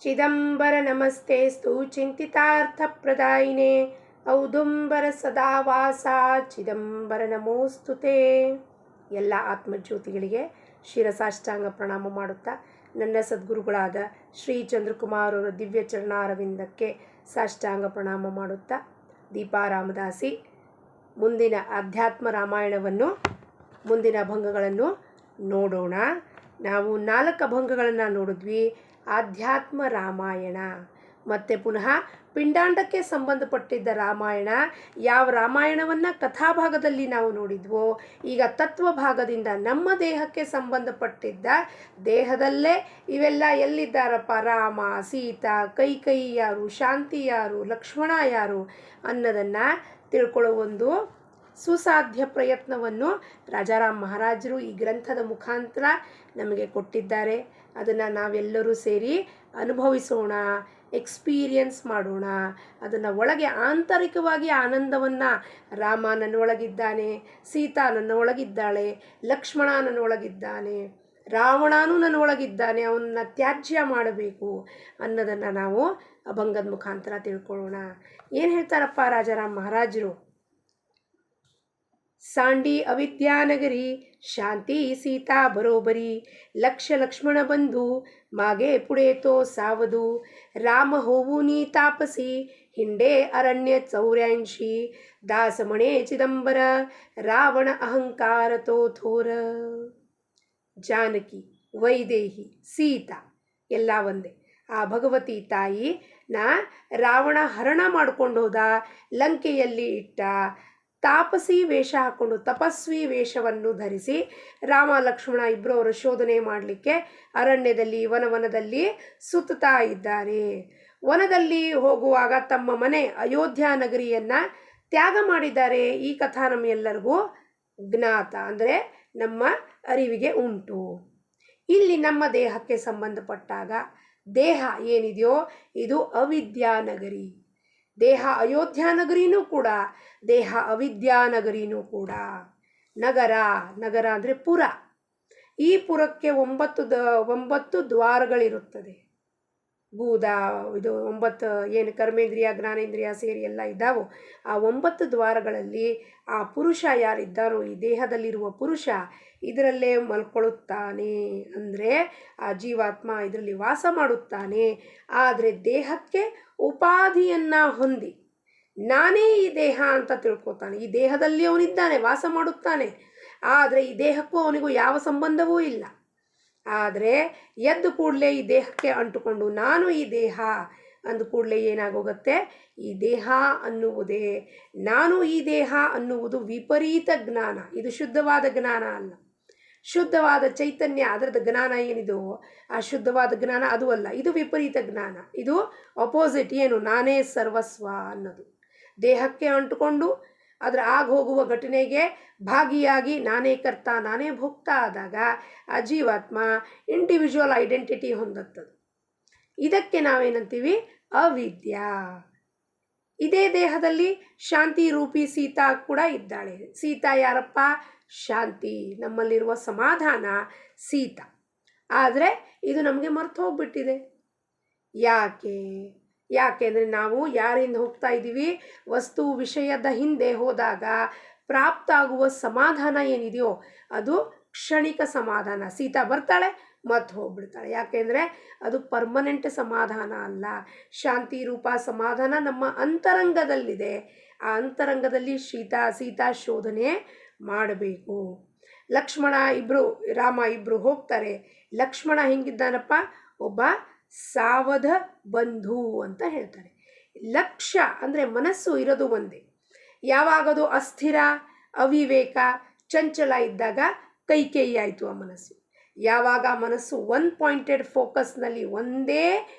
ಚಿದಂಬರ ನಮಸ್ತೆಸ್ತು ಚಿಂತಿತಾರ್ಥಪ್ರದಾಯಿನೇ ಔದುಂಬರ ಸದಾವಾಸ ಚಿದಂಬರ ನಮೋಸ್ತುತೆ. ಎಲ್ಲ ಆತ್ಮಜ್ಯೋತಿಗಳಿಗೆ ಶಿರಸಾಷ್ಟಾಂಗ ಪ್ರಣಾಮ ಮಾಡುತ್ತಾ ನನ್ನ ಸದ್ಗುರುಗಳಾದ ಶ್ರೀ ಚಂದ್ರಕುಮಾರ್ ಅವರ ದಿವ್ಯ ಚರಣಾರವಿಂದಕ್ಕೆ ಸಾಷ್ಟಾಂಗ ಪ್ರಣಾಮ ಮಾಡುತ್ತಾ ದೀಪಾರಾಮದಾಸಿ ಮುಂದಿನ ಅಧ್ಯಾತ್ಮ ರಾಮಾಯಣವನ್ನು ಮುಂದಿನ ಅಭಂಗಗಳನ್ನು ನೋಡೋಣ. ನಾವು 4 ಅಭಂಗಗಳನ್ನು ನೋಡಿದ್ವಿ. ಆಧ್ಯಾತ್ಮ ರಾಮಾಯಣ ಮತ್ತು ಪುನಃ ಪಿಂಡಾಂಡಕ್ಕೆ ಸಂಬಂಧಪಟ್ಟಿದ್ದ ರಾಮಾಯಣ. ಯಾವ ರಾಮಾಯಣವನ್ನು ಕಥಾಭಾಗದಲ್ಲಿ ನಾವು ನೋಡಿದ್ವೋ, ಈಗ ತತ್ವ ಭಾಗದಿಂದ ನಮ್ಮ ದೇಹಕ್ಕೆ ಸಂಬಂಧಪಟ್ಟಿದ್ದ ದೇಹದಲ್ಲೇ ಇವೆಲ್ಲ ಎಲ್ಲಿದ್ದಾರಪ್ಪ, ರಾಮ, ಸೀತಾ, ಕೈಕೇಯಿ ಯಾರು, ಶಾಂತಿ ಯಾರು, ಲಕ್ಷ್ಮಣ ಯಾರು ಅನ್ನೋದನ್ನು ತಿಳ್ಕೊಳ್ಳೋ ಒಂದು ಸುಸಾಧ್ಯ ಪ್ರಯತ್ನವನ್ನು ರಾಜಾರಾಮ್ ಮಹಾರಾಜರು ಈ ಗ್ರಂಥದ ಮುಖಾಂತರ ನಮಗೆ ಕೊಟ್ಟಿದ್ದಾರೆ. ಅದನ್ನು ನಾವೆಲ್ಲರೂ ಸೇರಿ ಅನುಭವಿಸೋಣ, ಎಕ್ಸ್ಪೀರಿಯನ್ಸ್ ಮಾಡೋಣ. ಅದನ್ನು ಒಳಗೆ ಆಂತರಿಕವಾಗಿ ಆನಂದವನ್ನು, ರಾಮ ನನ್ನೊಳಗಿದ್ದಾನೆ, ಸೀತಾ ನನ್ನೊಳಗಿದ್ದಾಳೆ, ಲಕ್ಷ್ಮಣ ನನ್ನೊಳಗಿದ್ದಾನೆ, ರಾವಣನೂ ನನ್ನೊಳಗಿದ್ದಾನೆ, ಅವನ್ನ ತ್ಯಾಜ್ಯ ಮಾಡಬೇಕು ಅನ್ನೋದನ್ನು ನಾವು ಅಭಂಗದ ಮುಖಾಂತರ ತಿಳ್ಕೊಳ್ಳೋಣ. ಏನು ಹೇಳ್ತಾರಪ್ಪ ರಾಜಾರಾಮ್ ಮಹಾರಾಜರು? सांडी अविद्यानगरी शांती सीता बरोबरी लक्ष लक्ष्मण बंधू मागे पुढे तो सावधू राम होऊनी तापसी हिंडे अरण्य 84 दास म्हणे चिदंबर रावण अहंकार तो थोर. ಜಾನಕಿ, ವೈದೇಹಿ, ಸೀತಾ ಎಲ್ಲ ಒಂದೇ. ಆ ಭಗವತಿ ತಾಯಿ ರಾವಣ ಹರಣ ಮಾಡ್ಕೊಂಡು ಹೋದ, ಲಂಕೆಯಲ್ಲಿ ಇಟ್ಟ, ತಾಪಸಿ ವೇಷ ಹಾಕ್ಕೊಂಡು ತಪಸ್ವಿ ವೇಷವನ್ನು ಧರಿಸಿ ರಾಮ ಲಕ್ಷ್ಮಣ ಇಬ್ಬರು ಅವರ ಶೋಧನೆ ಮಾಡಲಿಕ್ಕೆ ಅರಣ್ಯದಲ್ಲಿ ವನದಲ್ಲಿ ಸುತ್ತಾ ಇದ್ದಾರೆ. ವನದಲ್ಲಿ ಹೋಗುವಾಗ ತಮ್ಮ ಮನೆ ಅಯೋಧ್ಯ ನಗರಿಯನ್ನು ತ್ಯಾಗ ಮಾಡಿದ್ದಾರೆ. ಈ ಕಥಾ ನಮ್ಮೆಲ್ಲರಿಗೂ ಜ್ಞಾತ, ಅಂದರೆ ನಮ್ಮ ಅರಿವಿಗೆ ಉಂಟು. ಇಲ್ಲಿ ನಮ್ಮ ದೇಹಕ್ಕೆ ಸಂಬಂಧಪಟ್ಟಾಗ ದೇಹ ಏನಿದೆಯೋ ಇದು ಅವಿದ್ಯಾನಗರಿ. ದೇಹ ಅಯೋಧ್ಯಾನಗರಿನೂ ಕೂಡ, ದೇಹ ಅವಿದ್ಯಾನಗರಿನೂ ಕೂಡ. ನಗರ ಅಂದರೆ ಪುರ. ಈ ಪುರಕ್ಕೆ 9 ದ್ವಾರಗಳಿರುತ್ತದೆ. ಗೂದ ಇದು 9 ಏನು ಕರ್ಮೇಂದ್ರಿಯ ಜ್ಞಾನೇಂದ್ರಿಯ ಸೇರಿ ಎಲ್ಲ ಇದ್ದಾವೋ ಆ 9 ದ್ವಾರಗಳಲ್ಲಿ ಆ ಪುರುಷ ಯಾರಿದ್ದಾರೋ, ಈ ದೇಹದಲ್ಲಿರುವ ಪುರುಷ ಇದರಲ್ಲೇ ಮಲ್ಕೊಳ್ಳುತ್ತಾನೆ. ಅಂದರೆ ಆ ಜೀವಾತ್ಮ ಇದರಲ್ಲಿ ವಾಸ ಮಾಡುತ್ತಾನೆ. ಆದರೆ ದೇಹಕ್ಕೆ ಉಪಾಧಿಯನ್ನು ಹೊಂದಿ ನಾನೇ ಈ ದೇಹ ಅಂತ ತಿಳ್ಕೊತಾನೆ. ಈ ದೇಹದಲ್ಲಿ ಅವನಿದ್ದಾನೆ, ವಾಸ ಮಾಡುತ್ತಾನೆ. ಆದರೆ ಈ ದೇಹಕ್ಕೂ ಅವನಿಗೂ ಯಾವ ಸಂಬಂಧವೂ ಇಲ್ಲ. ಆದರೆ ಎದ್ದು ಕೂಡಲೇ ಈ ದೇಹಕ್ಕೆ ಅಂಟುಕೊಂಡು ನಾನು ಈ ದೇಹ ಅಂದ ಕೂಡಲೇ ಏನಾಗೋಗುತ್ತೆ, ಈ ದೇಹ ಅನ್ನುವುದೇ ನಾನು ಈ ದೇಹ ಅನ್ನುವುದು ವಿಪರೀತ ಜ್ಞಾನ. ಇದು ಶುದ್ಧವಾದ ಜ್ಞಾನ ಅಲ್ಲ. ಶುದ್ಧವಾದ ಚೈತನ್ಯ ಅದರದ ಜ್ಞಾನ ಏನಿದೋ ಆ ಶುದ್ಧವಾದ ಜ್ಞಾನ ಅದು ಅಲ್ಲ. ಇದು ವಿಪರೀತ ಜ್ಞಾನ. ಇದು ಅಪೋಸಿಟ್. ಏನು? ನಾನೇ ಸರ್ವಸ್ವ ಅನ್ನೋದು. ದೇಹಕ್ಕೆ ಅಂಟುಕೊಂಡು ಅದರ ಹೋಗುವ ಘಟನೆಗೆ ಭಾಗಿಯಾಗಿ ನಾನೇ ಕರ್ತ ನಾನೇ ಭೋಕ್ತ ಆದಾಗ ಆ ಜೀವಾತ್ಮ ಇಂಡಿವಿಜುವಲ್ ಐಡೆಂಟಿಟಿ ಹೊಂದುತ್ತದೆ. ಇದಕ್ಕೆ ನಾವೇನಂತೀವಿ? ಅವಿದ್ಯಾ. ಇದೇ ದೇಹದಲ್ಲಿ ಶಾಂತಿ ರೂಪಿ ಸೀತಾ ಕೂಡ ಇದ್ದಾಳೆ. ಸೀತಾ ಯಾರಪ್ಪ? ಶಾಂತಿ, ನಮ್ಮಲ್ಲಿರುವ ಸಮಾಧಾನ ಸೀತಾ. ಆದರೆ ಇದು ನಮಗೆ ಮರ್ತು ಹೋಗ್ಬಿಟ್ಟಿದೆ. ಯಾಕೆ ಅಂದರೆ ನಾವು ಯಾರಿಂದ ಹೋಗ್ತಾ ಇದ್ದೀವಿ? ವಸ್ತು ವಿಷಯದ ಹಿಂದೆ ಹೋದಾಗ ಪ್ರಾಪ್ತ ಆಗುವ ಸಮಾಧಾನ ಏನಿದೆಯೋ ಅದು ಕ್ಷಣಿಕ ಸಮಾಧಾನ. ಸೀತಾ ಬರ್ತಾಳೆ ಮತ್ತು ಹೋಗ್ಬಿಡ್ತಾಳೆ. ಯಾಕೆಂದರೆ ಅದು ಪರ್ಮನೆಂಟ್ ಸಮಾಧಾನ ಅಲ್ಲ. ಶಾಂತಿ ರೂಪ ಸಮಾಧಾನ ನಮ್ಮ ಅಂತರಂಗದಲ್ಲಿದೆ. ಆ ಅಂತರಂಗದಲ್ಲಿ ಸೀತಾ ಶೋಧನೆ ಮಾಡಬೇಕು. ಲಕ್ಷ್ಮಣ ರಾಮ ಇಬ್ಬರು ಹೋಗ್ತಾರೆ. ಲಕ್ಷ್ಮಣ ಹೆಂಗಿದ್ದಾನಪ್ಪ? ಒಬ್ಬ ಸಾವಧ ಬಂಧು ಅಂತ ಹೇಳ್ತಾರೆ. ಲಕ್ಷ್ಯ ಅಂದರೆ ಮನಸ್ಸು ಇರೋದು ಒಂದೇ. ಯಾವಾಗದು ಅಸ್ಥಿರ, ಅವಿವೇಕ, ಚಂಚಲ ಇದ್ದಾಗ ಕೈಕೇಯಿ ಆಯಿತು ಆ ಮನಸ್ಸು. ಯಾವಾಗ ಮನಸ್ಸು 1 ಪಾಯಿಂಟೆಡ್ ಫೋಕಸ್ನಲ್ಲಿ ಒಂದೇ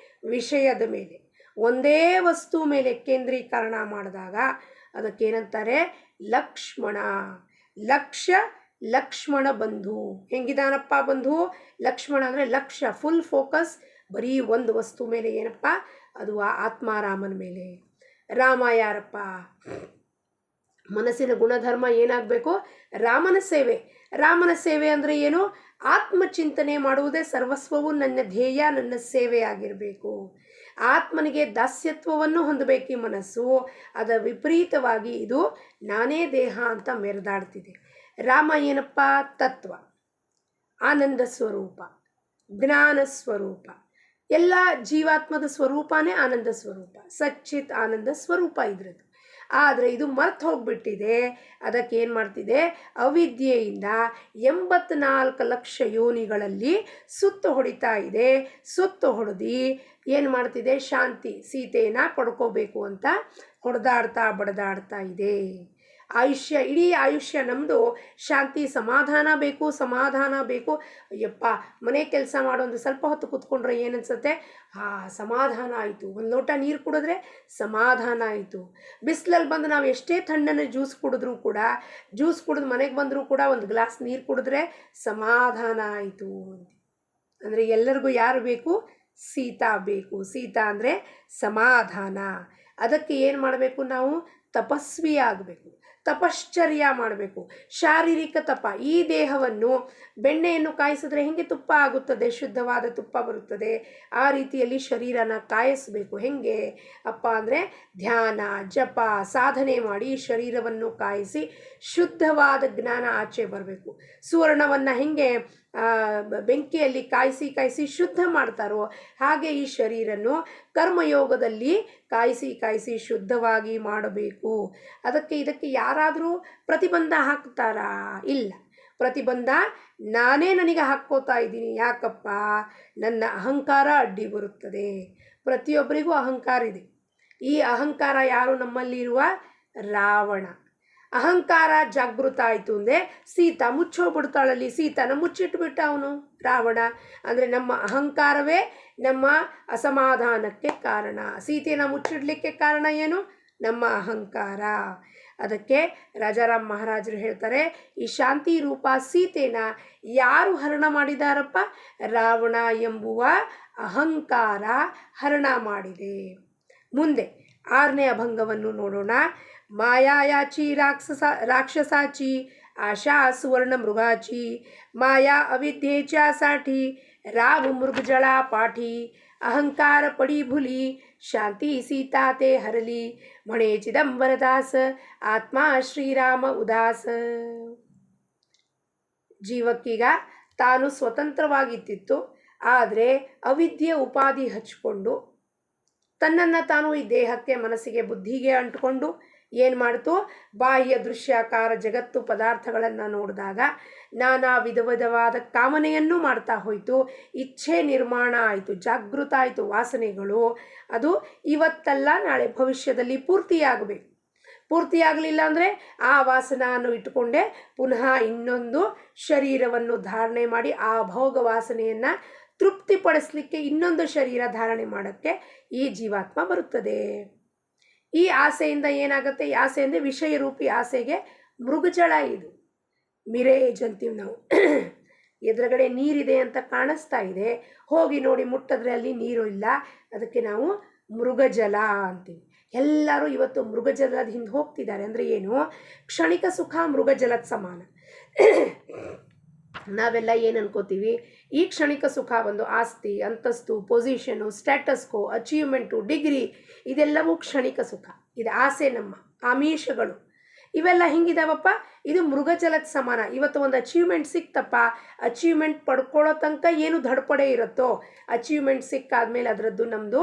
ವಿಷಯದ ಮೇಲೆ ಒಂದೇ ವಸ್ತು ಮೇಲೆ ಕೇಂದ್ರೀಕರಣ ಮಾಡಿದಾಗ ಅದಕ್ಕೇನಂತಾರೆ? ಲಕ್ಷ್ಮಣ. ಲಕ್ಷ್ಮಣ ಬಂಧು. ಹೆಂಗಿದಾನಪ್ಪ ಬಂಧು? ಲಕ್ಷ್ಮಣ ಅಂದರೆ ಲಕ್ಷ್ಯ, ಫುಲ್ ಫೋಕಸ್, ಬರೀ ಒಂದು ವಸ್ತು ಮೇಲೆ. ಏನಪ್ಪ? ಅದು ಆತ್ಮಾರಾಮನ ಮೇಲೆ. ರಾಮ ಯಾರಪ್ಪ? ಮನಸ್ಸಿನ ಗುಣಧರ್ಮ ಏನಾಗಬೇಕು? ರಾಮನ ಸೇವೆ. ಅಂದರೆ ಏನು? ಆತ್ಮಚಿಂತನೆ ಮಾಡುವುದೇ ಸರ್ವಸ್ವವು ನನ್ನ ಧ್ಯೇಯ, ನನ್ನ ಸೇವೆಯಾಗಿರಬೇಕು. ಆತ್ಮನಿಗೆ ದಾಸ್ಯತ್ವವನ್ನು ಹೊಂದಬೇಕು ಈ ಮನಸ್ಸು. ಅದರ ವಿಪರೀತವಾಗಿ ಇದು ನಾನೇ ದೇಹ ಅಂತ ಮೆರೆದಾಡ್ತಿದೆ. ರಾಮ ಏನಪ್ಪ? ತತ್ವ, ಆನಂದ ಸ್ವರೂಪ, ಜ್ಞಾನ ಸ್ವರೂಪ. ಎಲ್ಲ ಜೀವಾತ್ಮದ ಸ್ವರೂಪನೇ ಆನಂದ ಸ್ವರೂಪ, ಸಚ್ಚಿತ್ ಆನಂದ ಸ್ವರೂಪ ಇದ್ರದ್ದು. ಆದರೆ ಇದು ಮರ್ತು ಹೋಗ್ಬಿಟ್ಟಿದೆ. ಅದಕ್ಕೆ ಏನು ಮಾಡ್ತಿದೆ? ಅವಿದ್ಯೆಯಿಂದ 84 ಲಕ್ಷ ಯೋನಿಗಳಲ್ಲಿ ಸುತ್ತು ಹೊಡಿತಾ ಇದೆ. ಸುತ್ತು ಹೊಡೆದು ಏನು ಮಾಡ್ತಿದೆ? ಶಾಂತಿ ಸೀತೆಯನ್ನು ಪಡ್ಕೋಬೇಕು ಅಂತ ಹೊಡೆದಾಡ್ತಾ ಬಡದಾಡ್ತಾ ಇದೆ. ಆಯುಷ್ಯ, ಇಡೀ ಆಯುಷ್ಯ ನಮ್ಮದು ಶಾಂತಿ, ಸಮಾಧಾನ ಬೇಕು, ಸಮಾಧಾನ ಬೇಕು. ಅಯ್ಯಪ್ಪ, ಮನೆ ಕೆಲಸ ಮಾಡೋ ಸ್ವಲ್ಪ ಹೊತ್ತು ಕೂತ್ಕೊಂಡ್ರೆ ಏನನ್ಸುತ್ತೆ? ಸಮಾಧಾನ ಆಯಿತು. ಒಂದು ಲೋಟ ನೀರು ಕುಡಿದ್ರೆ ಸಮಾಧಾನ ಆಯಿತು. ಬಿಸಿಲಲ್ಲಿ ಬಂದು ನಾವು ಎಷ್ಟೇ ತಣ್ಣನೆ ಜ್ಯೂಸ್ ಕುಡಿದ್ರೂ ಕೂಡ, ಜ್ಯೂಸ್ ಕುಡಿದು ಮನೆಗೆ ಬಂದರೂ ಕೂಡ ಒಂದು ಗ್ಲಾಸ್ ನೀರು ಕುಡಿದ್ರೆ ಸಮಾಧಾನ ಆಯಿತು. ಅಂದರೆ ಎಲ್ಲರಿಗೂ ಯಾರು ಬೇಕು? ಸೀತಾ ಬೇಕು. ಸೀತಾ ಅಂದರೆ ಸಮಾಧಾನ. ಅದಕ್ಕೆ ಏನು ಮಾಡಬೇಕು? ನಾವು ತಪಸ್ವಿ ಆಗಬೇಕು, ತಪಶ್ಚರ್ಯ ಮಾಡಬೇಕು, ಶಾರೀರಿಕ ತಪ. ಈ ದೇಹವನ್ನು ಬೆಣ್ಣೆಯನ್ನು ಕಾಯಿಸಿದ್ರೆ ಹೆಂಗೆ ತುಪ್ಪ ಆಗುತ್ತದೆ? ಶುದ್ಧವಾದ ತುಪ್ಪ ಬರುತ್ತದೆ. ಆ ರೀತಿಯಲ್ಲಿ ಶರೀರನ ಕಾಯಿಸಬೇಕು. ಹೆಂಗೆ ಅಪ್ಪ ಅಂದರೆ ಧ್ಯಾನ, ಜಪ, ಸಾಧನೆ ಮಾಡಿ ಶರೀರವನ್ನು ಕಾಯಿಸಿ ಶುದ್ಧವಾದ ಜ್ಞಾನ ಆಚೆ ಬರಬೇಕು. ಸುವರ್ಣವನ್ನು ಹೆಂಗೆ ಬೆಂಕಿಯಲ್ಲಿ ಕಾಯಿಸಿ ಕಾಯಿಸಿ ಶುದ್ಧ ಮಾಡ್ತಾರೋ ಹಾಗೆ ಈ ಶರೀರನ್ನು ಕರ್ಮಯೋಗದಲ್ಲಿ ಕಾಯಿಸಿ ಕಾಯಿಸಿ ಶುದ್ಧವಾಗಿ ಮಾಡಬೇಕು. ಇದಕ್ಕೆ ಯಾರಾದರೂ ಪ್ರತಿಬಂಧ ಹಾಕ್ತಾರಾ? ಇಲ್ಲ. ಪ್ರತಿಬಂಧ ನಾನೇ ನನಗೆ ಹಾಕ್ಕೋತಾ ಇದ್ದೀನಿ. ಯಾಕಪ್ಪ? ನನ್ನ ಅಹಂಕಾರ ಅಡ್ಡಿ ಬರುತ್ತದೆ. ಪ್ರತಿಯೊಬ್ಬರಿಗೂ ಅಹಂಕಾರ ಇದೆ. ಈ ಅಹಂಕಾರ ಯಾರು? ನಮ್ಮಲ್ಲಿರುವ ರಾವಣ. ಅಹಂಕಾರ ಜಾಗೃತ ಆಯಿತು ಅಂದರೆ ಸೀತಾ ಮುಚ್ಚೋಗ್ಬಿಡ್ತಾಳಲ್ಲಿ. ಸೀತಾನ ಮುಚ್ಚಿಟ್ಬಿಟ್ಟ ಅವನು ರಾವಣ. ಅಂದರೆ ನಮ್ಮ ಅಹಂಕಾರವೇ ನಮ್ಮ ಅಸಮಾಧಾನಕ್ಕೆ ಕಾರಣ. ಸೀತೆಯನ್ನು ಮುಚ್ಚಿಡ್ಲಿಕ್ಕೆ ಕಾರಣ ಏನು? ನಮ್ಮ ಅಹಂಕಾರ. ಅದಕ್ಕೆ ರಾಜಾರಾಮ್ ಮಹಾರಾಜರು ಹೇಳ್ತಾರೆ, ಈ ಶಾಂತಿ ರೂಪ ಸೀತೆನ ಯಾರು ಹರಣ ಮಾಡಿದಾರಪ್ಪ? ರಾವಣ ಎಂಬುವ ಅಹಂಕಾರ ಹರಣ ಮಾಡಿದೆ. ಮುಂದೆ 6ನೇ ಅಭಂಗವನ್ನು ನೋಡೋಣ. मायायाची राक्षसाची आशा सुवर्ण मृगाची, माया अविद्येच्यासाठी राव मृगजळा पाठी, अहंकार पडी भुली शांती सीता ते हरली, म्हणे चिदंबरदास आत्मा ಶ್ರೀರಾಮ ಉದಾಸ. ಜೀವಕ್ಕೀಗ ತಾನು ಸ್ವತಂತ್ರವಾಗಿತ್ತಿತ್ತು. ಆದರೆ ಅವಿದ್ಯೆ ಉಪಾಧಿ ಹಚ್ಕೊಂಡು ತನ್ನನ್ನು ತಾನು ಈ ದೇಹಕ್ಕೆ, ಮನಸ್ಸಿಗೆ, ಬುದ್ಧಿಗೆ ಅಂಟ್ಕೊಂಡು ಏನು ಮಾಡ್ತು? ಬಾಹ್ಯ ದೃಶ್ಯಾಕಾರ ಜಗತ್ತು ಪದಾರ್ಥಗಳನ್ನು ನೋಡಿದಾಗ ನಾನಾ ವಿಧವಾದ ಕಾಮನೆಯನ್ನು ಮಾಡ್ತಾ ಹೋಯಿತು. ಇಚ್ಛೆ ನಿರ್ಮಾಣ ಆಯಿತು, ಜಾಗೃತ ಆಯಿತು. ವಾಸನೆಗಳು ಅದು ಇವತ್ತಲ್ಲ ನಾಳೆ ಭವಿಷ್ಯದಲ್ಲಿ ಪೂರ್ತಿಯಾಗಬೇಕು. ಪೂರ್ತಿಯಾಗಲಿಲ್ಲ ಅಂದರೆ ಆ ವಾಸನೆಯನ್ನು ಇಟ್ಟುಕೊಂಡೇ ಪುನಃ ಇನ್ನೊಂದು ಶರೀರವನ್ನು ಧಾರಣೆ ಮಾಡಿ ಆ ಭೋಗ ವಾಸನೆಯನ್ನು ತೃಪ್ತಿಪಡಿಸಲಿಕ್ಕೆ ಇನ್ನೊಂದು ಶರೀರ ಧಾರಣೆ ಮಾಡೋಕ್ಕೆ ಈ ಜೀವಾತ್ಮ ಬರುತ್ತದೆ. ಈ ಆಸೆಯಿಂದ ಏನಾಗುತ್ತೆ? ಈ ಆಸೆ ಅಂದರೆ ವಿಷಯ ರೂಪಿ ಆಸೆಗೆ ಮೃಗಜಳ. ಇದು ಮಿರೇಜ್ ಅಂತೀವಿ ನಾವು. ಎದುರುಗಡೆ ನೀರಿದೆ ಅಂತ ಕಾಣಿಸ್ತಾ ಇದೆ, ಹೋಗಿ ನೋಡಿ ಮುಟ್ಟಿದ್ರೆ ಅಲ್ಲಿ ನೀರು ಇಲ್ಲ. ಅದಕ್ಕೆ ನಾವು ಮೃಗಜಲ ಅಂತೀವಿ. ಎಲ್ಲರೂ ಇವತ್ತು ಮೃಗಜಲದ ಹಿಂದೆ ಹೋಗ್ತಿದ್ದಾರೆ. ಅಂದರೆ ಏನು? ಕ್ಷಣಿಕ ಸುಖ ಮೃಗಜಲದ ಸಮಾನ. ನಾವೆಲ್ಲ ಏನು ಅನ್ಕೋತೀವಿ? ಈ ಕ್ಷಣಿಕ ಸುಖ ಒಂದು ಆಸ್ತಿ, ಅಂತಸ್ತು, ಪೊಸಿಷನು, ಸ್ಟ್ಯಾಟಸ್ಕೋ, ಅಚೀವ್ಮೆಂಟು, ಡಿಗ್ರಿ, ಇದೆಲ್ಲವೂ ಕ್ಷಣಿಕ ಸುಖ. ಇದು ಆಸೆ, ನಮ್ಮ ಆಮಿಷಗಳು. ಇವೆಲ್ಲ ಹಿಂಗಿದಾವಪ್ಪ. ಇದು ಮೃಗಜಲದ ಸಮಾನ. ಇವತ್ತು ಒಂದು ಅಚೀವ್ಮೆಂಟ್ ಸಿಕ್ತಪ್ಪ, ಅಚೀವ್ಮೆಂಟ್ ಪಡ್ಕೊಳ್ಳೋ ತನಕ ಏನು ಧಡ್ಪಡೆ ಇರುತ್ತೋ, ಅಚೀವ್ಮೆಂಟ್ ಸಿಕ್ಕಾದ್ಮೇಲೆ ಅದರದ್ದು ನಮ್ಮದು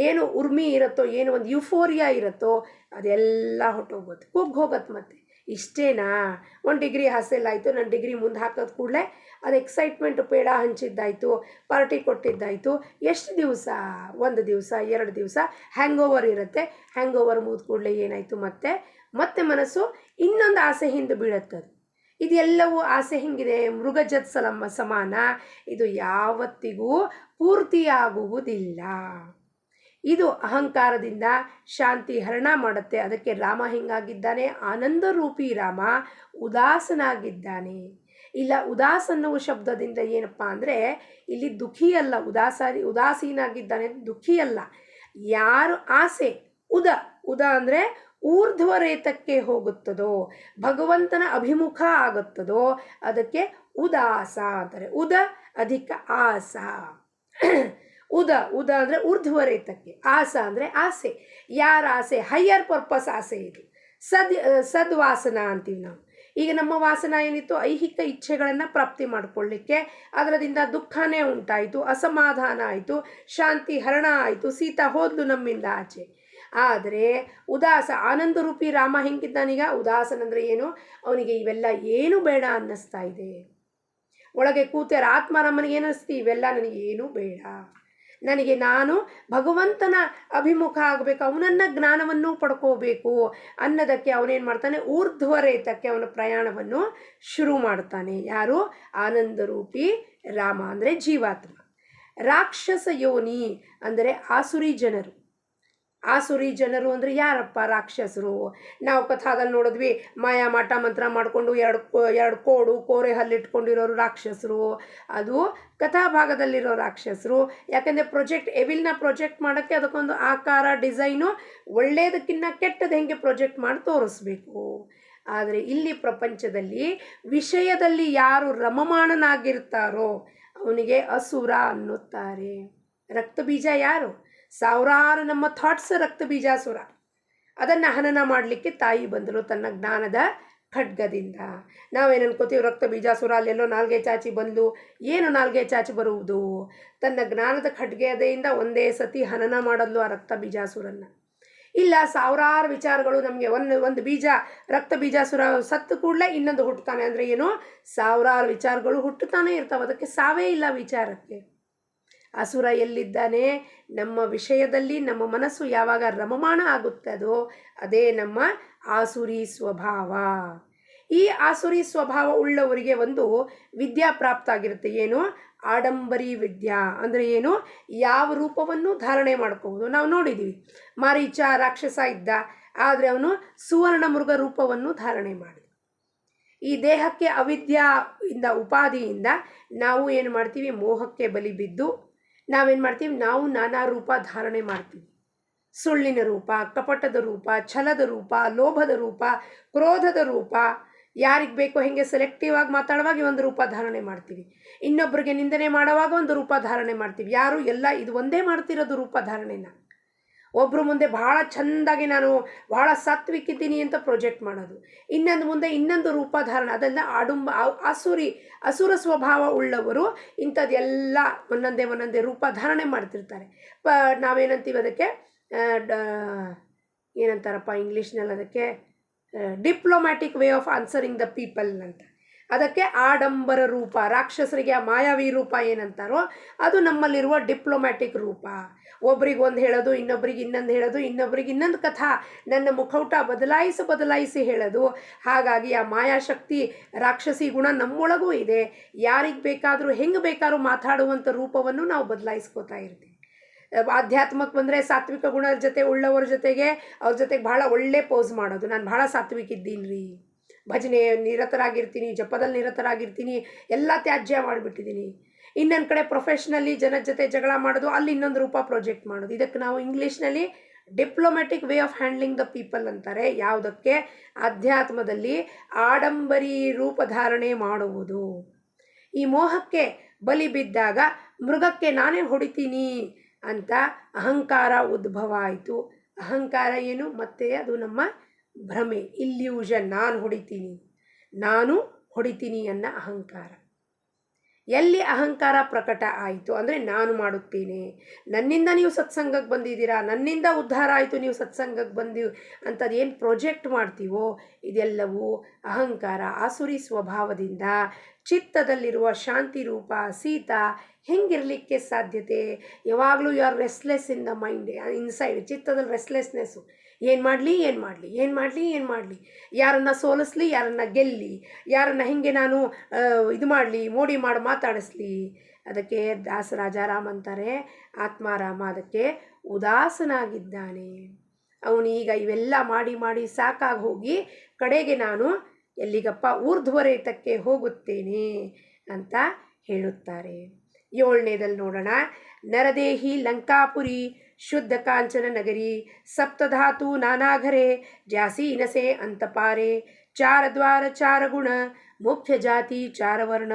ಏನು ಉರ್ಮಿ ಇರುತ್ತೋ, ಏನು ಒಂದು ಯುಫೋರಿಯಾ ಇರುತ್ತೋ, ಅದೆಲ್ಲ ಹೊಟ್ಟೋಗುತ್ತೆ, ಹೋಗತ್ತೆ. ಮತ್ತೆ ಇಷ್ಟೇನಾ? ಒಂದು ಡಿಗ್ರಿ ಹಾಸೆಲ್ ಆಯಿತು, ನನ್ನ ಡಿಗ್ರಿ ಮುಂದೆ ಹಾಕೋದು ಕೂಡಲೇ ಅದು ಎಕ್ಸೈಟ್ಮೆಂಟ್, ಪೇಡ ಹಂಚಿದ್ದಾಯಿತು, ಪಾರ್ಟಿ ಕೊಟ್ಟಿದ್ದಾಯಿತು. ಎಷ್ಟು ದಿವಸ? 1 ದಿವಸ, 2 ದಿವಸ ಹ್ಯಾಂಗ್ ಓವರ್ ಇರುತ್ತೆ. ಹ್ಯಾಂಗ್ ಓವರ್ ಮುಗಿದ ಕೂಡಲೇ ಏನಾಯಿತು? ಮತ್ತೆ ಮನಸ್ಸು ಇನ್ನೊಂದು ಆಸೆ ಹಿಂದೆ ಬೀಳುತ್ತದೆ. ಇದೆಲ್ಲವೂ ಆಸೆ ಹಿಂಗಿದೆ, ಮೃಗಜತ್ ಸಮಾನ. ಇದು ಯಾವತ್ತಿಗೂ ಪೂರ್ತಿಯಾಗುವುದಿಲ್ಲ. ಇದು ಅಹಂಕಾರದಿಂದ ಶಾಂತಿ ಹರಣ ಮಾಡುತ್ತೆ. ಅದಕ್ಕೆ ರಾಮ ಹಿಂಗಾಗಿದ್ದಾನೆ, ಆನಂದ ರೂಪಿ ರಾಮ ಉದಾಸನಾಗಿದ್ದಾನೆ. ಇಲ್ಲ, ಉದಾಸ ಅನ್ನುವ ಶಬ್ದದಿಂದ ಏನಪ್ಪ ಅಂದರೆ ಇಲ್ಲಿ ದುಃಖಿ ಅಲ್ಲ, ಉದಾಸೀನಾಗಿದ್ದಾನೆ, ದುಃಖಿ ಅಲ್ಲ. ಯಾರು ಆಸೆ ಉದ ಅಂದರೆ ಊರ್ಧ್ವರೇತಕ್ಕೆ ಹೋಗುತ್ತದೋ, ಭಗವಂತನ ಅಭಿಮುಖ ಆಗುತ್ತದೋ ಅದಕ್ಕೆ ಉದಾಸ ಅಂತಾರೆ. ಉದ ಅಧಿಕ ಆಸ. ಉದ ಅಂದರೆ ಊರ್ಧ್ವರೇತಕ್ಕೆ, ಆಸ ಅಂದರೆ ಆಸೆ. ಯಾರ ಆಸೆ? ಹೈಯರ್ ಪರ್ಪಸ್ ಆಸೆ ಇದು. ಸದ್ವಾಸನ ಅಂತೀವಿ ನಾವು. ಈಗ ನಮ್ಮ ವಾಸನ ಏನಿತ್ತು, ಐಹಿಕ ಇಚ್ಛೆಗಳನ್ನು ಪ್ರಾಪ್ತಿ ಮಾಡಿಕೊಳ್ಳಿಕ್ಕೆ, ಅದರದಿಂದ ದುಃಖನೇ ಉಂಟಾಯಿತು, ಅಸಮಾಧಾನ ಆಯಿತು, ಶಾಂತಿ ಹರಣ ಆಯಿತು, ಸೀತಾ ಹೋದ್ಲು ನಮ್ಮಿಂದ ಆಚೆ. ಆದರೆ ಉದಾಸ ಆನಂದ ರೂಪಿ ರಾಮ ಹೆಂಗಿದ್ದಾನೀಗ? ಉದಾಸನಂದ್ರೆ ಏನು? ಅವನಿಗೆ ಇವೆಲ್ಲ ಏನು ಬೇಡ ಅನ್ನಿಸ್ತಾ ಇದೆ. ಒಳಗೆ ಕೂತಾರ ಆತ್ಮಾರಾಮನಿಗೆ ಏನಿಸ್ತಿ? ಇವೆಲ್ಲ ನನಗೆ ಏನೂ ಬೇಡ, ನನಗೆ ನಾನು ಭಗವಂತನ ಅಭಿಮುಖ ಆಗಬೇಕು, ಅವನನ್ನ ಜ್ಞಾನವನ್ನು ಪಡ್ಕೋಬೇಕು ಅನ್ನೋದಕ್ಕೆ ಅವನೇನು ಮಾಡ್ತಾನೆ? ಊರ್ಧ್ವರೇತಕ್ಕೆ ಅವನ ಪ್ರಯಾಣವನ್ನು ಶುರು ಮಾಡ್ತಾನೆ. ಯಾರು? ಆನಂದರೂಪಿ ರಾಮ ಅಂದರೆ ಜೀವಾತ್ಮ. ರಾಕ್ಷಸ ಯೋನಿ ಅಂದರೆ ಆಸುರಿ ಜನರು. ಆಸುರಿ ಜನರು ಅಂದರೆ ಯಾರಪ್ಪ? ರಾಕ್ಷಸರು. ನಾವು ಕಥಾದಲ್ಲಿ ನೋಡಿದ್ವಿ, ಮಾಯಾ ಮಾಟ ಮಂತ್ರ ಮಾಡಿಕೊಂಡು ಎರಡು ಕೋರೆ ಹಲ್ಲಿಟ್ಕೊಂಡಿರೋರು ರಾಕ್ಷಸರು. ಅದು ಕಥಾಭಾಗದಲ್ಲಿರೋ ರಾಕ್ಷಸರು. ಯಾಕೆಂದರೆ ಎವಿಲ್ನ ಪ್ರೊಜೆಕ್ಟ್ ಮಾಡೋಕ್ಕೆ ಅದಕ್ಕೊಂದು ಆಕಾರ, ಡಿಸೈನು, ಒಳ್ಳೆಯದಕ್ಕಿಂತ ಕೆಟ್ಟದ್ದು ಹೆಂಗೆ ಪ್ರೊಜೆಕ್ಟ್ ಮಾಡಿ ತೋರಿಸ್ಬೇಕು. ಆದರೆ ಇಲ್ಲಿ ಪ್ರಪಂಚದಲ್ಲಿ ವಿಷಯದಲ್ಲಿ ಯಾರು ರಮಮಾಣನಾಗಿರ್ತಾರೋ ಅವನಿಗೆ ಅಸುರ ಅನ್ನುತ್ತಾರೆ. ರಕ್ತಬೀಜ ಯಾರು? ಸಾವಿರಾರು ನಮ್ಮ ಥಾಟ್ಸ್ ರಕ್ತ ಬೀಜಾಸುರ. ಅದನ್ನು ಹನನ ಮಾಡಲಿಕ್ಕೆ ತಾಯಿ ಬಂದರು ತನ್ನ ಜ್ಞಾನದ ಖಡ್ಗದಿಂದ. ನಾವೇನು ಅನ್ಕೋತೀವಿ? ರಕ್ತ ಬೀಜಾಸುರ ಅಲ್ಲೆಲ್ಲೋ ನಾಲ್ಗೆ ಚಾಚಿ ಬಂದು. ಏನು ನಾಲ್ಗೆ ಚಾಚಿ ಬರುವುದು? ತನ್ನ ಜ್ಞಾನದ ಖಡ್ಗೆಯಿಂದ ಒಂದೇ ಸತಿ ಹನನ ಮಾಡಲು ಆ ರಕ್ತ ಬೀಜಾಸುರನ್ನು. ಇಲ್ಲ, ಸಾವಿರಾರು ವಿಚಾರಗಳು ನಮಗೆ. ಒಂದು ಬೀಜ ರಕ್ತ ಬೀಜಾಸುರ ಸತ್ತು ಕೂಡಲೇ ಇನ್ನೊಂದು ಹುಟ್ಟುತ್ತಾನೆ ಅಂದರೆ ಏನು? ಸಾವಿರಾರು ವಿಚಾರಗಳು ಹುಟ್ಟುತ್ತಾನೆ ಇರ್ತಾವೆ. ಅದಕ್ಕೆ ಸಾವೇ ಇಲ್ಲ ವಿಚಾರಕ್ಕೆ. ಅಸುರ ಎಲ್ಲಿದ್ದಾನೆ? ನಮ್ಮ ವಿಷಯದಲ್ಲಿ ನಮ್ಮ ಮನಸ್ಸು ಯಾವಾಗ ರಮಮಾಣ ಆಗುತ್ತದೋ ಅದೇ ನಮ್ಮ ಆಸುರಿ ಸ್ವಭಾವ. ಈ ಆಸುರಿ ಸ್ವಭಾವ ಉಳ್ಳವರಿಗೆ ಒಂದು ವಿದ್ಯಾ ಪ್ರಾಪ್ತ ಆಗಿರುತ್ತೆ. ಏನು? ಆಡಂಬರಿ ವಿದ್ಯಾ ಅಂದರೆ ಏನು? ಯಾವ ರೂಪವನ್ನು ಧಾರಣೆ ಮಾಡ್ಕೋಬೋದು. ನಾವು ನೋಡಿದ್ದೀವಿ, ಮಾರೀಚ ರಾಕ್ಷಸ ಇದ್ದ, ಆದರೆ ಅವನು ಸುವರ್ಣ ಮೃಗ ರೂಪವನ್ನು ಧಾರಣೆ ಮಾಡಿದ. ಈ ದೇಹಕ್ಕೆ ಅವಿದ್ಯಾದಿಂದ ಉಪಾಧಿಯಿಂದ ನಾವು ಏನು ಮಾಡ್ತೀವಿ? ಮೋಹಕ್ಕೆ ಬಲಿ ಬಿದ್ದು ನಾವೇನು ಮಾಡ್ತೀವಿ? ನಾವು ನಾನಾ ರೂಪ ಧಾರಣೆ ಮಾಡ್ತೀವಿ. ಸುಳ್ಳಿನ ರೂಪ, ಕಪಟದ ರೂಪ, ಛಲದ ರೂಪ, ಲೋಭದ ರೂಪ, ಕ್ರೋಧದ ರೂಪ. ಯಾರಿಗೆ ಬೇಕೋ ಹೆಂಗೆ ಸೆಲೆಕ್ಟಿವ್ ಆಗಿ ಮಾತಾಡುವಾಗ ಒಂದು ರೂಪ ಧಾರಣೆ ಮಾಡ್ತೀವಿ. ಇನ್ನೊಬ್ಬರಿಗೆ ನಿಂದನೆ ಮಾಡುವಾಗ ಒಂದು ರೂಪ ಧಾರಣೆ ಮಾಡ್ತೀವಿ. ಯಾರು? ಎಲ್ಲ ಇದು ಒಂದೇ ಮಾಡ್ತಿರೋದು ರೂಪ ಧಾರಣೆನ. ಒಬ್ಬರು ಮುಂದೆ ಭಾಳ ಚೆಂದಾಗಿ ನಾನು ಭಾಳ ಸಾತ್ವಿಕಿದ್ದೀನಿ ಅಂತ ಪ್ರೊಜೆಕ್ಟ್ ಮಾಡೋದು, ಇನ್ನೊಂದು ಮುಂದೆ ಇನ್ನೊಂದು ರೂಪ ಧಾರಣೆ. ಅದೆಲ್ಲ ಅಸುರ ಸ್ವಭಾವ ಉಳ್ಳವರು ಇಂಥದ್ದೆಲ್ಲ ಒಂದೊಂದೇ ರೂಪ ಧಾರಣೆ ಮಾಡ್ತಿರ್ತಾರೆ. ನಾವೇನಂತೀವಿ ಅದಕ್ಕೆ? ಏನಂತಾರಪ್ಪ ಇಂಗ್ಲೀಷ್ನಲ್ಲಿ ಅದಕ್ಕೆ? Diplomatic way of answering the people ಅಂತ. ಅದಕ್ಕೆ ಆಡಂಬರ ರೂಪ. ರಾಕ್ಷಸರಿಗೆ ಆ ಮಾಯಾವಿ ರೂಪ ಏನಂತಾರೋ ಅದು ನಮ್ಮಲ್ಲಿರುವ ಡಿಪ್ಲೊಮ್ಯಾಟಿಕ್ ರೂಪ. ಒಬ್ರಿಗೆ ಒಂದು ಹೇಳೋದು, ಇನ್ನೊಬ್ರಿಗೆ ಇನ್ನೊಂದು ಹೇಳೋದು, ಇನ್ನೊಬ್ರಿಗೆ ಇನ್ನೊಂದು ಕಥಾ, ನನ್ನ ಮುಖೌಟ ಬದಲಾಯಿಸಿ ಹೇಳೋದು. ಹಾಗಾಗಿ ಆ ಮಾಯಾಶಕ್ತಿ, ರಾಕ್ಷಸಿ ಗುಣ ನಮ್ಮೊಳಗೂ ಇದೆ. ಯಾರಿಗೆ ಬೇಕಾದರೂ ಹೆಂಗೆ ಬೇಕಾದ್ರೂ ಮಾತಾಡುವಂಥ ರೂಪವನ್ನು ನಾವು ಬದಲಾಯಿಸ್ಕೋತಾ ಇರ್ತೀವಿ. ಆಧ್ಯಾತ್ಮಕ್ಕೆ ಬಂದರೆ ಸಾತ್ವಿಕ ಗುಣದ ಜೊತೆ ಉಳ್ಳವರ ಜೊತೆಗೆ ಅವ್ರ ಜೊತೆಗೆ ಭಾಳ ಒಳ್ಳೆ ಪೋಸ್ ಮಾಡೋದು. ನಾನು ಭಾಳ ಸಾತ್ವಿಕ ಇದ್ದೀನಿ ರೀ, ಭಜನೆ ನಿರತರಾಗಿರ್ತೀನಿ, ಜಪದಲ್ಲಿ ನಿರತರಾಗಿರ್ತೀನಿ, ಎಲ್ಲ ತ್ಯಾಜ್ಯ ಮಾಡಿಬಿಟ್ಟಿದ್ದೀನಿ. ಇನ್ನೊಂದು ಕಡೆ ಪ್ರೊಫೆಷ್ನಲ್ಲಿ ಜನದ ಜೊತೆ ಜಗಳ ಮಾಡೋದು, ಅಲ್ಲಿ ಇನ್ನೊಂದು ರೂಪ ಪ್ರೊಜೆಕ್ಟ್ ಮಾಡೋದು. ಇದಕ್ಕೆ ನಾವು ಇಂಗ್ಲೀಷ್ನಲ್ಲಿ diplomatic way of handling the people ಅಂತಾರೆ. ಯಾವುದಕ್ಕೆ? ಅಧ್ಯಾತ್ಮದಲ್ಲಿ ಆಡಂಬರಿ ರೂಪಧಾರಣೆ ಮಾಡುವುದು. ಈ ಮೋಹಕ್ಕೆ ಬಲಿ ಬಿದ್ದಾಗ ಮೃಗಕ್ಕೆ ನಾನೇ ಹೊಡಿತೀನಿ ಅಂತ ಅಹಂಕಾರ ಉದ್ಭವ ಆಯಿತು. ಅಹಂಕಾರ ಏನು? ಮತ್ತೆ ಅದು ನಮ್ಮ ಭ್ರಮೆ, ಇಲ್ಯೂಷನ್. ನಾನು ಹೊಡಿತೀನಿ ಅನ್ನೋ ಅಹಂಕಾರ. ಎಲ್ಲಿ ಅಹಂಕಾರ ಪ್ರಕಟ ಆಯಿತು ಅಂದರೆ ನಾನು ಮಾಡುತ್ತೇನೆ, ನನ್ನಿಂದ ನೀವು ಸತ್ಸಂಗಕ್ಕೆ ಬಂದಿದ್ದೀರಾ, ನನ್ನಿಂದ ಉದ್ಧಾರ ಆಯಿತು, ನೀವು ಸತ್ಸಂಗಕ್ಕೆ ಬಂದೀವಿ ಅಂಥದ್ದು ಏನು ಪ್ರೊಜೆಕ್ಟ್ ಮಾಡ್ತೀವೋ ಇದೆಲ್ಲವೂ ಅಹಂಕಾರ. ಆಸುರಿ ಸ್ವಭಾವದಿಂದ ಚಿತ್ತದಲ್ಲಿರುವ ಶಾಂತಿ ರೂಪ ಸೀತಾ ಹೆಂಗಿರಲಿಕ್ಕೆ ಸಾಧ್ಯತೆ? ಯಾವಾಗಲೂ you are restless in the mind, inside. ಚಿತ್ತದಲ್ಲಿ ರೆಸ್ಟ್ಲೆಸ್ನೆಸ್ಸು. ಏನು ಮಾಡಲಿ, ಯಾರನ್ನು ಸೋಲಿಸ್ಲಿ, ಯಾರನ್ನು ಗೆಲ್ಲಿ, ಯಾರನ್ನು ಹೆಂಗೆ ನಾನು ಇದು ಮಾಡಲಿ, ಮೋಡಿ ಮಾಡಿ ಮಾತಾಡಿಸ್ಲಿ. ಅದಕ್ಕೆ ದಾಸರಾಜಾರಾಮ್ ಅಂತಾರೆ, ಆತ್ಮಾರಾಮ ಅದಕ್ಕೆ ಉದಾಸನಾಗಿದ್ದಾನೆ. ಅವನೀಗ ಇವೆಲ್ಲ ಮಾಡಿ ಸಾಕಾಗಿ ಹೋಗಿ ಕಡೆಗೆ ನಾನು ಎಲ್ಲಿಗಪ್ಪ? ಊರ್ಧ್ವರೇತಕ್ಕೆ ಹೋಗುತ್ತೇನೆ ಅಂತ ಹೇಳುತ್ತಾರೆ. 7ನೇದಲ್ಲಿ ನೋಡೋಣ. ನರದೇಹಿ ಲಂಕಾಪುರಿ ಶುದ್ಧ ಕಾಂಚನ ನಗರಿ ಸಪ್ತಧಾತು ನಾನಾಘರೆ ಜಾಸಿ ಇನಸೆ ಅಂತಪಾರೆ चार द्वार चार गुण मुख्य जाती चार वर्ण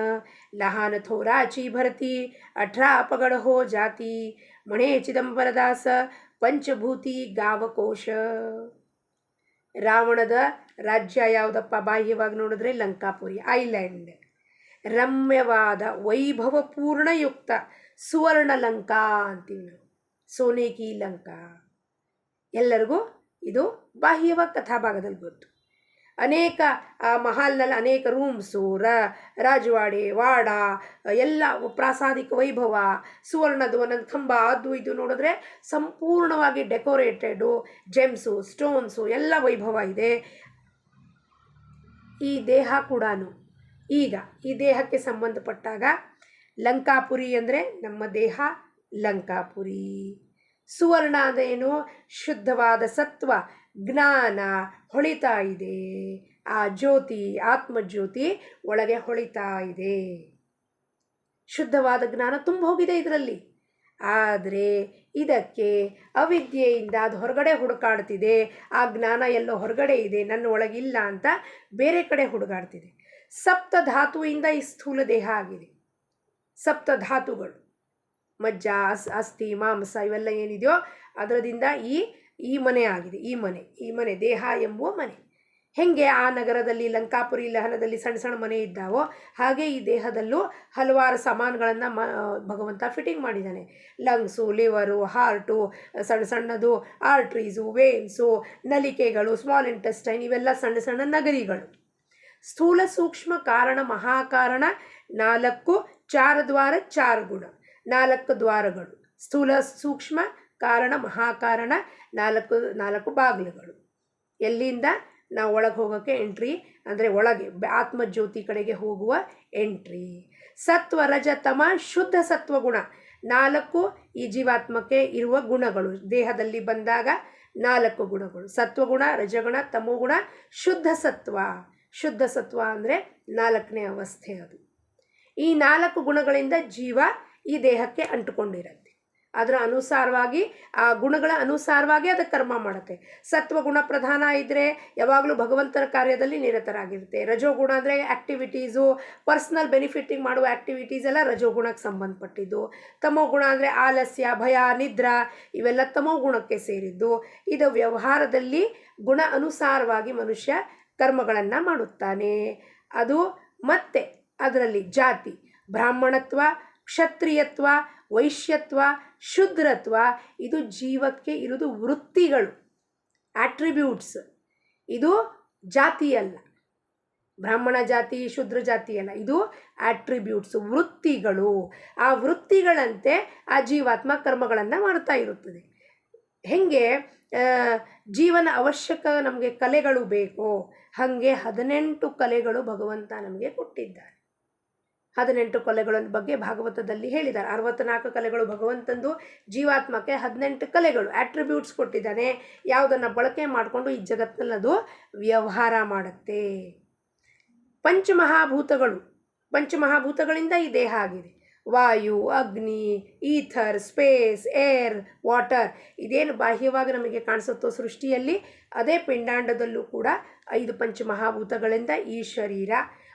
लहान थोराची भरती 18 पगड हो जाती म्हणे ಚಿದಂಬರದಾಸ ಪಂಚಭೂತಿ ಗಾವಕೋಶ. ರಾವಣದ ರಾಜ್ಯ ಯಾವುದಪ್ಪ ಬಾಹ್ಯವಾಗಿ ನೋಡಿದ್ರೆ ಲಂಕಾಪುರಿ ಐಲ್ಯಾಂಡ್. ರಮ್ಯವಾದ ವೈಭವಪೂರ್ಣಯುಕ್ತ ಸುವರ್ಣ ಲಂಕಾ ಅಂತೀವಿ ನಾವು, ಸೋನೇಕಿ ಲಂಕಾ. ಎಲ್ಲರಿಗೂ ಇದು ಬಾಹ್ಯವಾಗಿ ಕಥಾಭಾಗದಲ್ಲಿ ಗೊತ್ತು. ಅನೇಕ ಮಹಲ್ನಲ್ಲಿ ಅನೇಕ ರೂಮ್ಸು, ರಾಜವಾಡೆ, ವಾಡ, ಎಲ್ಲ ಪ್ರಾಸಾದಿಕ ವೈಭವ, ಸುವರ್ಣದ ಒಂದೊಂದು ಕಂಬ, ಅದು ಇದು ನೋಡಿದ್ರೆ ಸಂಪೂರ್ಣವಾಗಿ ಡೆಕೋರೇಟೆಡು, ಜೆಮ್ಸು, ಸ್ಟೋನ್ಸು ಎಲ್ಲ ವೈಭವ ಇದೆ. ಈ ದೇಹ ಕೂಡ ಈಗ ಈ ದೇಹಕ್ಕೆ ಸಂಬಂಧಪಟ್ಟಾಗ ಲಂಕಾಪುರಿ ಅಂದರೆ ನಮ್ಮ ದೇಹ ಲಂಕಾಪುರಿ. ಸುವರ್ಣ ಅಂದೇನು? ಶುದ್ಧವಾದ ಸತ್ವ ಜ್ಞಾನ ಹೊಳಿತಾ ಇದೆ. ಆ ಜ್ಯೋತಿ ಆತ್ಮಜ್ಯೋತಿ ಒಳಗೆ ಹೊಳಿತಾ ಇದೆ. ಶುದ್ಧವಾದ ಜ್ಞಾನ ತುಂಬ ಹೋಗಿದೆ ಇದರಲ್ಲಿ. ಆದರೆ ಇದಕ್ಕೆ ಅವಿದ್ಯೆಯಿಂದ ಅದು ಹೊರಗಡೆ ಹುಡುಕಾಡ್ತಿದೆ. ಆ ಜ್ಞಾನ ಎಲ್ಲೋ ಹೊರಗಡೆ ಇದೆ, ನನ್ನ ಒಳಗಿಲ್ಲ ಅಂತ ಬೇರೆ ಕಡೆ ಹುಡುಗಾಡ್ತಿದೆ. ಸಪ್ತ ಧಾತುವಿಂದ ಈ ಸ್ಥೂಲ ದೇಹ ಆಗಿದೆ. ಸಪ್ತ ಧಾತುಗಳು ಮಜ್ಜ, ಅಸ್ಥಿ, ಮಾಂಸ ಇವೆಲ್ಲ ಏನಿದೆಯೋ ಅದರದಿಂದ ಈ ಮನೆ ಆಗಿದೆ. ಈ ಮನೆ ದೇಹ ಎಂಬುವ ಮನೆ. ಹೆಂಗೆ ಆ ನಗರದಲ್ಲಿ ಲಂಕಾಪುರಿ ಲಹನದಲ್ಲಿ ಸಣ್ಣ ಸಣ್ಣ ಮನೆ ಇದ್ದಾವೋ ಹಾಗೆ ಈ ದೇಹದಲ್ಲೂ ಹಲವಾರು ಸಾಮಾನುಗಳನ್ನು ಭಗವಂತ ಫಿಟ್ಟಿಂಗ್ ಮಾಡಿದ್ದಾನೆ. ಲಂಗ್ಸು, ಲಿವರು, ಹಾರ್ಟು, ಸಣ್ಣ ಸಣ್ಣದು ಆರ್ಟ್ರೀಸು, ವೇನ್ಸು, ನಲಿಕೆಗಳು, ಸ್ಮಾಲ್ ಇಂಟೆಸ್ಟೈನ್, ಇವೆಲ್ಲ ಸಣ್ಣ ಸಣ್ಣ ನಗರಿಗಳು. ಸ್ಥೂಲ ಸೂಕ್ಷ್ಮ ಕಾರಣ ಮಹಾಕಾರಣ 4 4 ದ್ವಾರ 4 ಗುಣ, 4 ದ್ವಾರಗಳು. ಸ್ಥೂಲ ಸೂಕ್ಷ್ಮ ಕಾರಣ ಮಹಾಕಾರಣ 4 ಬಾಗಿಲುಗಳು. ಎಲ್ಲಿಂದ ನಾವು ಒಳಗೆ ಹೋಗೋಕ್ಕೆ ಎಂಟ್ರಿ, ಅಂದರೆ ಒಳಗೆ ಆತ್ಮಜ್ಯೋತಿ ಕಡೆಗೆ ಹೋಗುವ ಎಂಟ್ರಿ. ಸತ್ವ ರಜ ತಮ ಶುದ್ಧ ಸತ್ವಗುಣ 4 ಈ ಜೀವಾತ್ಮಕ್ಕೆ ಇರುವ ಗುಣಗಳು. ದೇಹದಲ್ಲಿ ಬಂದಾಗ 4 ಗುಣಗಳು: ಸತ್ವಗುಣ, ರಜಗುಣ, ತಮೋಗುಣ, ಶುದ್ಧ ಸತ್ವ. ಶುದ್ಧ ಸತ್ವ ಅಂದರೆ 4ನೇ ಅವಸ್ಥೆ. ಅದು ಈ 4 ಗುಣಗಳಿಂದ ಜೀವ ಈ ದೇಹಕ್ಕೆ ಅಂಟುಕೊಂಡಿರುತ್ತೆ. ಅದರ ಅನುಸಾರವಾಗಿ ಆ ಗುಣಗಳ ಅನುಸಾರವಾಗಿ ಅದಕ್ಕೆ ಕರ್ಮ ಮಾಡುತ್ತೆ. ಸತ್ವಗುಣ ಪ್ರಧಾನ ಇದ್ದರೆ ಯಾವಾಗಲೂ ಭಗವಂತನ ಕಾರ್ಯದಲ್ಲಿ ನಿರತರಾಗಿರುತ್ತೆ. ರಜೋಗುಣ ಅಂದರೆ ಆ್ಯಕ್ಟಿವಿಟೀಸು, ಪರ್ಸ್ನಲ್ ಬೆನಿಫಿಟಿಂಗ್ ಮಾಡುವ ಆ್ಯಕ್ಟಿವಿಟೀಸ್ ಎಲ್ಲ ರಜೋಗುಣಕ್ಕೆ ಸಂಬಂಧಪಟ್ಟಿದ್ದು. ತಮೋಗುಣ ಅಂದರೆ ಆಲಸ್ಯ, ಭಯ, ನಿದ್ರಾ ಇವೆಲ್ಲ ತಮೋಗುಣಕ್ಕೆ ಸೇರಿದ್ದು. ಇದು ವ್ಯವಹಾರದಲ್ಲಿ ಗುಣ ಅನುಸಾರವಾಗಿ ಮನುಷ್ಯ ಕರ್ಮಗಳನ್ನು ಮಾಡುತ್ತಾನೆ. ಅದು ಮತ್ತೆ ಅದರಲ್ಲಿ ಜಾತಿ, ಬ್ರಾಹ್ಮಣತ್ವ, ಕ್ಷತ್ರಿಯತ್ವ, ವೈಶ್ಯತ್ವ, ಶೂದ್ರತ್ವ, ಇದು ಜೀವಕ್ಕೆ ಇರುವುದು ವೃತ್ತಿಗಳು, ಆಟ್ರಿಬ್ಯೂಟ್ಸ್. ಇದು ಜಾತಿ ಅಲ್ಲ, ಬ್ರಾಹ್ಮಣ ಜಾತಿ ಶೂದ್ರ ಜಾತಿ ಅಲ್ಲ, ಇದು ಆಟ್ರಿಬ್ಯೂಟ್ಸ್, ವೃತ್ತಿಗಳು. ಆ ವೃತ್ತಿಗಳಂತೆ ಆ ಜೀವಾತ್ಮ ಕರ್ಮಗಳನ್ನು ಮಾಡ್ತಾ ಇರುತ್ತದೆ. ಹೇಗೆ ಜೀವನ ಅವಶ್ಯಕ ನಮಗೆ ಕಲೆಗಳು ಬೇಕೋ ಹಾಗೆ 18 ಕಲೆಗಳು ಭಗವಂತ ನಮಗೆ ಕೊಟ್ಟಿದ್ದಾರೆ. 18 ಕಲೆಗಳ ಬಗ್ಗೆ ಭಾಗವತದಲ್ಲಿ ಹೇಳಿದ್ದಾರೆ. 64 ಕಲೆಗಳು ಭಗವಂತಂದು, ಜೀವಾತ್ಮಕ್ಕೆ 18 ಕಲೆಗಳು ಆಟ್ರಿಬ್ಯೂಟ್ಸ್ ಕೊಟ್ಟಿದ್ದಾನೆ. ಯಾವುದನ್ನು ಬಳಕೆ ಮಾಡಿಕೊಂಡು ಈ ಜಗತ್ತಿನಲ್ಲಿ ಅದು ವ್ಯವಹಾರ ಮಾಡುತ್ತೆ. ಪಂಚಮಹಾಭೂತಗಳಿಂದ ಈ ದೇಹ ಆಗಿದೆ. ವಾಯು, ಅಗ್ನಿ, ಈಥರ್, ಸ್ಪೇಸ್, ಏರ್, ವಾಟರ್, ಇದೇನು ಬಾಹ್ಯವಾಗಿ ನಮಗೆ ಕಾಣಿಸುತ್ತೋ ಸೃಷ್ಟಿಯಲ್ಲಿ, ಅದೇ ಪಿಂಡಾಂಡದಲ್ಲೂ ಕೂಡ 5 ಪಂಚಮಹಾಭೂತಗಳಿಂದ ಈ ಶರೀರ,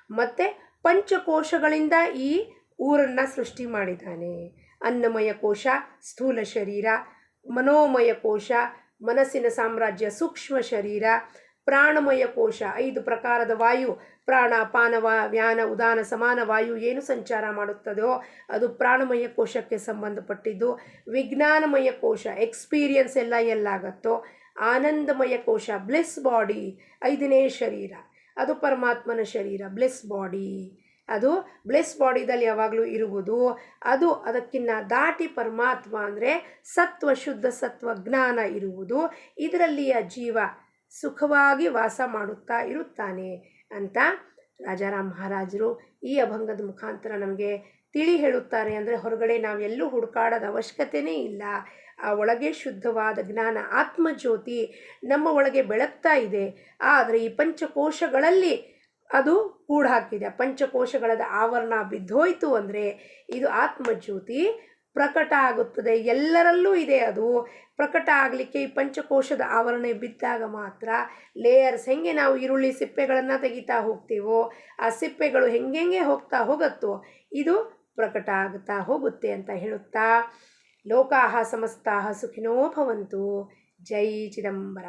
ಮತ್ತು ಪಂಚಕೋಶಗಳಿಂದ ಈ ಊರನ್ನು ಸೃಷ್ಟಿ ಮಾಡಿದ್ದಾನೆ. ಅನ್ನಮಯ ಕೋಶ ಸ್ಥೂಲ ಶರೀರ, ಮನೋಮಯ ಕೋಶ ಮನಸ್ಸಿನ ಸಾಮ್ರಾಜ್ಯ ಸೂಕ್ಷ್ಮ ಶರೀರ, ಪ್ರಾಣಮಯ ಕೋಶ 5 ಪ್ರಕಾರದ ವಾಯು, ಪ್ರಾಣ, ಅಪಾನ, ವ್ಯಾನ, ಉದಾನ, ಸಮಾನ ವಾಯು ಏನು ಸಂಚಾರ ಮಾಡುತ್ತದೋ ಅದು ಪ್ರಾಣಮಯ ಕೋಶಕ್ಕೆ ಸಂಬಂಧಪಟ್ಟಿದ್ದು. ವಿಜ್ಞಾನಮಯ ಕೋಶ ಎಕ್ಸ್ಪೀರಿಯನ್ಸ್ ಎಲ್ಲಾಗತ್ತೋ. ಆನಂದಮಯ ಕೋಶ ಬ್ಲಿಸ್ ಬಾಡಿ 5ನೇ ಶರೀರ, ಅದು ಪರಮಾತ್ಮನ ಶರೀರ, ಬ್ಲಿಸ್ ಬಾಡಿ. ಅದು ಬ್ಲಿಸ್ ಬಾಡಿದಲ್ಲಿ ಯಾವಾಗಲೂ ಇರುವುದು. ಅದು ಅದಕ್ಕಿಂತ ದಾಟಿ ಪರಮಾತ್ಮ ಅಂದರೆ ಸತ್ವ, ಶುದ್ಧ ಸತ್ವ ಜ್ಞಾನ ಇರುವುದು. ಇದರಲ್ಲಿಯ ಜೀವ ಸುಖವಾಗಿ ವಾಸ ಮಾಡುತ್ತಾ ಇರುತ್ತಾನೆ ಅಂತ ರಾಜಾರಾಮ್ ಮಹಾರಾಜರು ಈ ಅಭಂಗದ ಮುಖಾಂತರ ನಮಗೆ ತಿಳಿ ಹೇಳುತ್ತಾರೆ. ಅಂದರೆ ಹೊರಗಡೆ ನಾವೆಲ್ಲೂ ಹುಡುಕಾಡೋದ ಅವಶ್ಯಕತೆಯೇ ಇಲ್ಲ. ಆ ಒಳಗೆ ಶುದ್ಧವಾದ ಜ್ಞಾನ ಆತ್ಮಜ್ಯೋತಿ ನಮ್ಮ ಒಳಗೆ ಬೆಳಗ್ತಾ ಇದೆ. ಆದರೆ ಈ ಪಂಚಕೋಶಗಳಲ್ಲಿ ಅದು ಕೂಡ ಹಾಕಿದೆ. ಪಂಚಕೋಶಗಳದ ಆವರಣ ಬಿದ್ದೋಯ್ತು ಅಂದರೆ ಇದು ಆತ್ಮಜ್ಯೋತಿ ಪ್ರಕಟ ಆಗುತ್ತದೆ. ಎಲ್ಲರಲ್ಲೂ ಇದೆ ಅದು. ಪ್ರಕಟ ಆಗಲಿಕ್ಕೆ ಈ ಪಂಚಕೋಶದ ಆವರಣ ಬಿದ್ದಾಗ ಮಾತ್ರ ಲೇಯರ್ಸ್ ಹೆಂಗೆ ನಾವು ಈರುಳ್ಳಿ ಸಿಪ್ಪೆಗಳನ್ನು ತೆಗಿತಾ ಹೋಗ್ತೀವೋ ಆ ಸಿಪ್ಪೆಗಳು ಹೆಂಗೆ ಹೋಗ್ತಾ ಹೋಗುತ್ತೋ ಇದು ಪ್ರಕಟ ಆಗುತ್ತಾ ಹೋಗುತ್ತೆ ಅಂತ ಹೇಳುತ್ತಾ ಲೋಕಾಹ ಸಮಸ್ತಾಹ ಸುಖಿನೋ ಭವಂತು. ಜೈ ಚಿದಂಬರ.